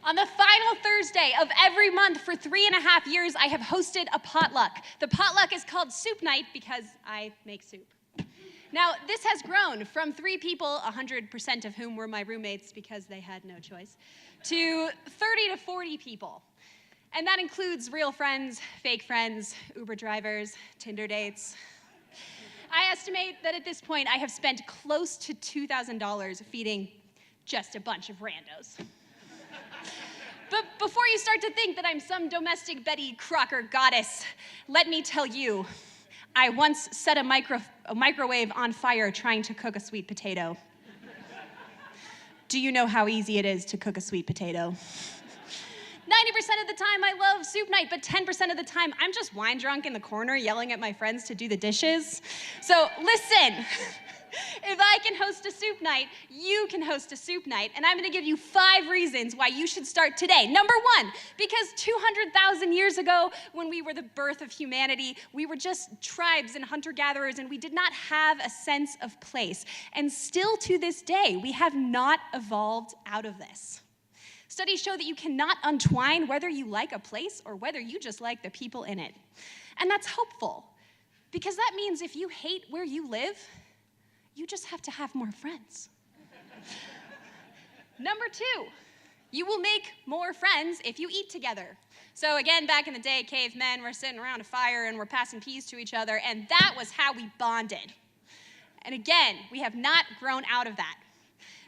On the final Thursday of every month for 3.5 years, I have hosted a potluck. The potluck is called Soup Night because I make soup. Now, this has grown from 3 people, 100% of whom were my roommates because they had no choice, to 30 to 40 people. And that includes real friends, fake friends, Uber drivers, Tinder dates. I estimate that at this point, I have spent close to $2,000 feeding just a bunch of randos. But before you start to think that I'm some domestic Betty Crocker goddess, let me tell you, I once set a microwave on fire trying to cook a sweet potato. Do you know how easy it is to cook a sweet potato? 90% of the time I love soup night, but 10% of the time I'm just wine drunk in the corner yelling at my friends to do the dishes. So listen, if I can host a soup night, you can host a soup night, and I'm gonna give you 5 reasons why you should start today. Number 1, because 200,000 years ago, when we were the birth of humanity, we were just tribes and hunter-gatherers, and we did not have a sense of place. And still to this day, we have not evolved out of this. Studies show that you cannot untwine whether you like a place or whether you just like the people in it. And that's hopeful, because that means if you hate where you live, you just have to have more friends. Number 2, you will make more friends if you eat together. So again, back in the day, cavemen were sitting around a fire and we're passing peas to each other, and that was how we bonded. And again, we have not grown out of that.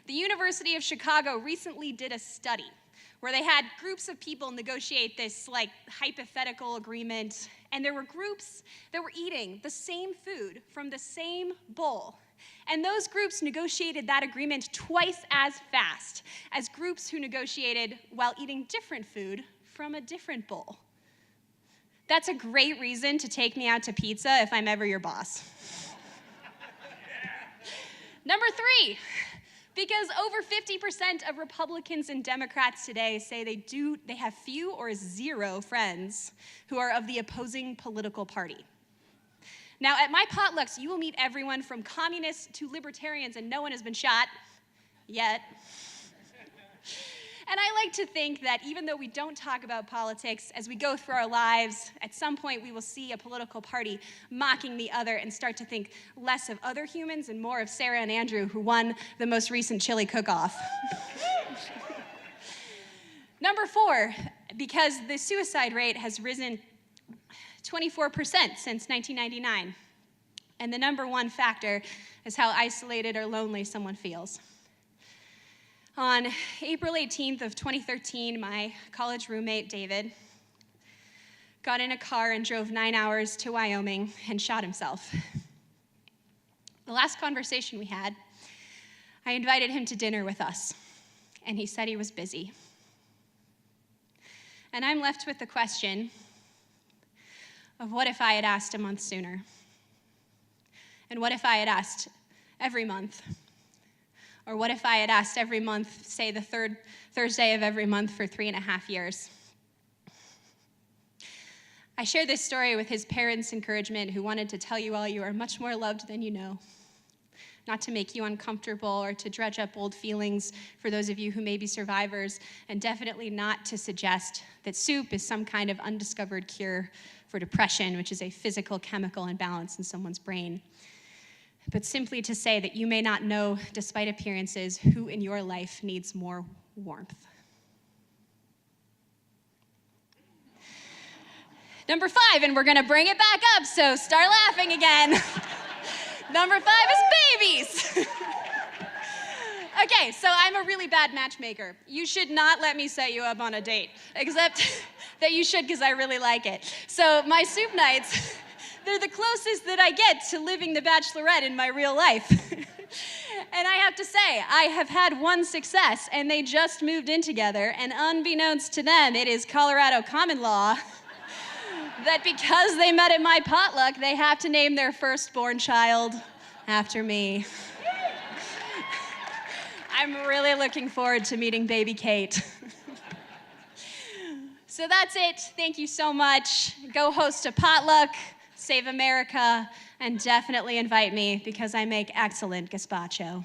The University of Chicago recently did a study where they had groups of people negotiate this hypothetical agreement, and there were groups that were eating the same food from the same bowl. And those groups negotiated that agreement twice as fast as groups who negotiated while eating different food from a different bowl. That's a great reason to take me out to pizza if I'm ever your boss. Number 3, because over 50% of Republicans and Democrats today say they have few or 0 friends who are of the opposing political party. Now, at my potlucks, you will meet everyone from communists to libertarians, and no one has been shot yet. And I like to think that even though we don't talk about politics, as we go through our lives, at some point we will see a political party mocking the other and start to think less of other humans and more of Sarah and Andrew, who won the most recent chili cook-off. Number 4, because the suicide rate has risen 24% since 1999. And the number 1 factor is how isolated or lonely someone feels. On April 18th of 2013, my college roommate, David, got in a car and drove 9 hours to Wyoming and shot himself. The last conversation we had, I invited him to dinner with us, and he said he was busy. And I'm left with the question of what if I had asked a month sooner? And what if I had asked every month? Or what if I had asked every month, say the 3rd Thursday of every month for 3.5 years? I share this story with his parents' encouragement, who wanted to tell you all you are much more loved than you know, not to make you uncomfortable or to dredge up old feelings for those of you who may be survivors, and definitely not to suggest that soup is some kind of undiscovered cure for depression, which is a physical chemical imbalance in someone's brain, but simply to say that you may not know, despite appearances, who in your life needs more warmth. Number 5, and we're gonna bring it back up, so start laughing again. Number 5 is babies. Okay, so I'm a really bad matchmaker. You should not let me set you up on a date, except that you should, because I really like it. So my soup nights, they're the closest that I get to living the Bachelorette in my real life. And I have to say, I have had 1 success, and they just moved in together, and unbeknownst to them, it is Colorado common law that because they met at my potluck, they have to name their firstborn child after me. I'm really looking forward to meeting baby Kate. So that's it. Thank you so much. Go host a potluck, save America, and definitely invite me because I make excellent gazpacho.